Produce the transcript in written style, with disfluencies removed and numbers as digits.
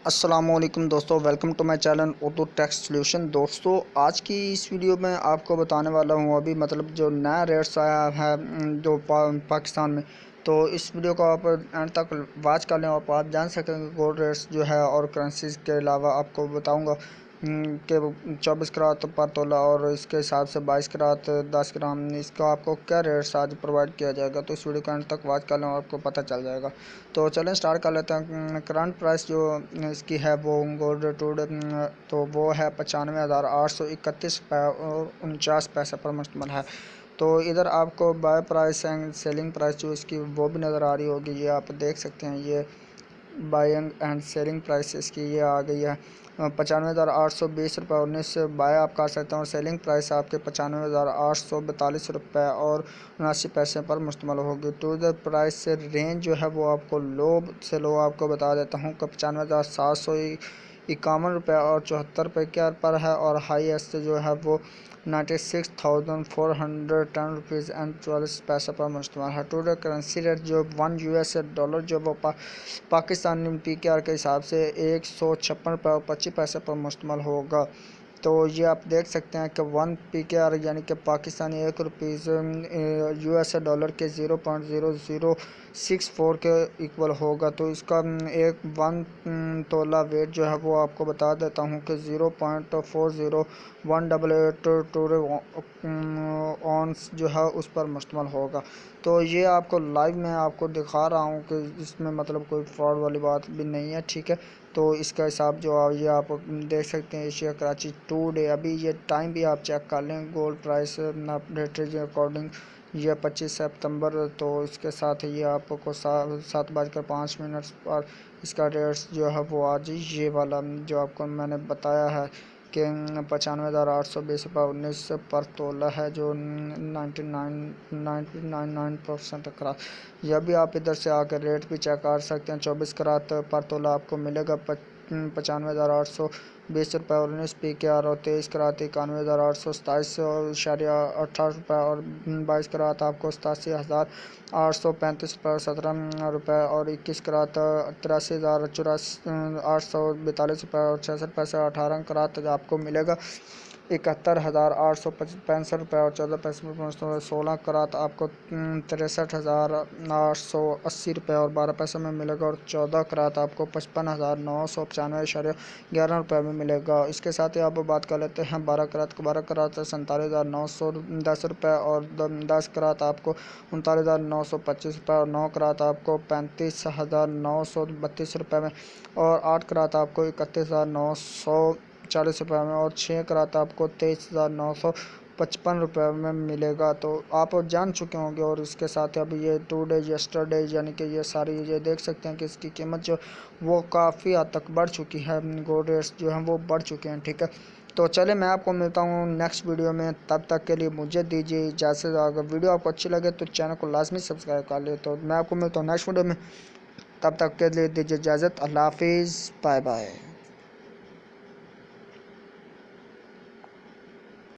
अस्सलाम वालेकुम दोस्तों, welcome to my channel Urdu tax solution. दोस्तों आज की इस वीडियो में आपको बताने वाला हूँ अभी जो नया रेट्स आया है पाकिस्तान में। तो इस वीडियो को आप एंड तक वॉच कर लें और आप जान सकेंगे गोल्ड रेट्स जो है और करेंसीज के अलावा आपको बताऊँगा कि 24 करात पर तोला और इसके हिसाब से 22 करात 10 ग्राम इसका आपको क्या रेट्स आज प्रोवाइड किया जाएगा। तो इस वीडियो को एंड तक वॉच कर लें और आपको पता चल जाएगा। तो चलें स्टार्ट कर लेते हैं। करंट प्राइस जो इसकी है वो गोल्ड रेटूड तो वो है 95,831 रुपये और 49 पैसे पर मुश्तमिल है। तो इधर आपको buy price and selling price जो इसकी वो भी नज़र आ रही होगी, ये आप देख सकते हैं। ये बाइंग एंड सेलिंग प्राइस इसकी ये आ गई है 95,820 रुपये 19 से बाय आप कर सकते हैं और सेलिंग प्राइस आपके 95,842 रुपये और 79 पैसे पर मुश्तमिल होगी। टू द प्राइस से रेंज जो है वो आपको लो से लो आपको बता देता हूँ कि 95,751 रुपये और 74 रुपये पर है और हाईएस्ट जो है वो 96,410 रुपीज़ एंड 44 पैसे पर मुश्तमिल है। टू द करेंसी रेट जो $1 जो वो पाकिस्तानी PKR के हिसाब से 156 रुपये और 25 पैसे पर मुश्तमिल होगा। तो ये आप देख सकते हैं कि 1 PKR यानी कि पाकिस्तानी ₹1 $US के 0.0064 के इक्वल होगा। तो इसका एक 1 तोला वेट जो है वो आपको बता देता हूँ कि 0.40188 ऑन्स जो है उस पर मुश्तमिल होगा। तो ये आपको लाइव में आपको दिखा रहा हूँ कि इसमें कोई फ्रॉड वाली बात भी नहीं है, ठीक है। तो इसका हिसाब जो ये आप देख सकते हैं एशिया कराची टुडे अभी ये टाइम भी आप चेक कर लें। गोल्ड प्राइस अपडेटेड अकॉर्डिंग ये 25 सितंबर। तो इसके साथ ये आपको 7:05 पर इसका रेट्स जो है वो आज ये वाला जो आपको मैंने बताया है कि 95,820 रुपये 19 पर तोला है जो 99.99% करात। यह भी आप इधर से आकर रेट भी चेक कर सकते हैं। 24 करात पर तोला आपको मिलेगा 95,820 रुपये और 19 PKR और 23 करात 91,827.18 रुपये और 22 करात आपको 87,835 रुपये और 17 रुपये और 21 करात 83,842 रुपये और 66 पैसे। 18 करात आपको मिलेगा 71,865 रुपये और 14 पैसे पर। 16 करात आपको 63,880 रुपये और 12 पैसे में मिलेगा और 14 करात आपको 55,995.11 रुपये में मिलेगा। इसके साथ ही आप बात कर लेते हैं 12 करात 47,910 रुपये और 10 करात आपको 39,925 रुपये और 9 करात आपको 35,932 रुपये में और 8 करात आपको 31,940 रुपये में और 6 करात आपको 23,955 रुपये में मिलेगा। तो आप जान चुके होंगे। और इसके साथ अभी ये टुडे यस्टरडे यानी कि ये सारी ये देख सकते हैं कि इसकी कीमत जो वो काफ़ी हद तक बढ़ चुकी है। गोल्ड रेट्स जो हैं वो बढ़ चुके हैं, ठीक है। तो चले मैं आपको मिलता हूँ नेक्स्ट वीडियो में, तब तक के लिए मुझे दीजिए इजाज़त। अगर वीडियो आपको अच्छी लगे तो चैनल को लाजमी सब्सक्राइब कर ले। तो मैं आपको मिलता हूँ नेक्स्ट वीडियो में, तब तक के लिए दीजिए इजाज़त। अल्लाह हाफिज़, बाय बाय।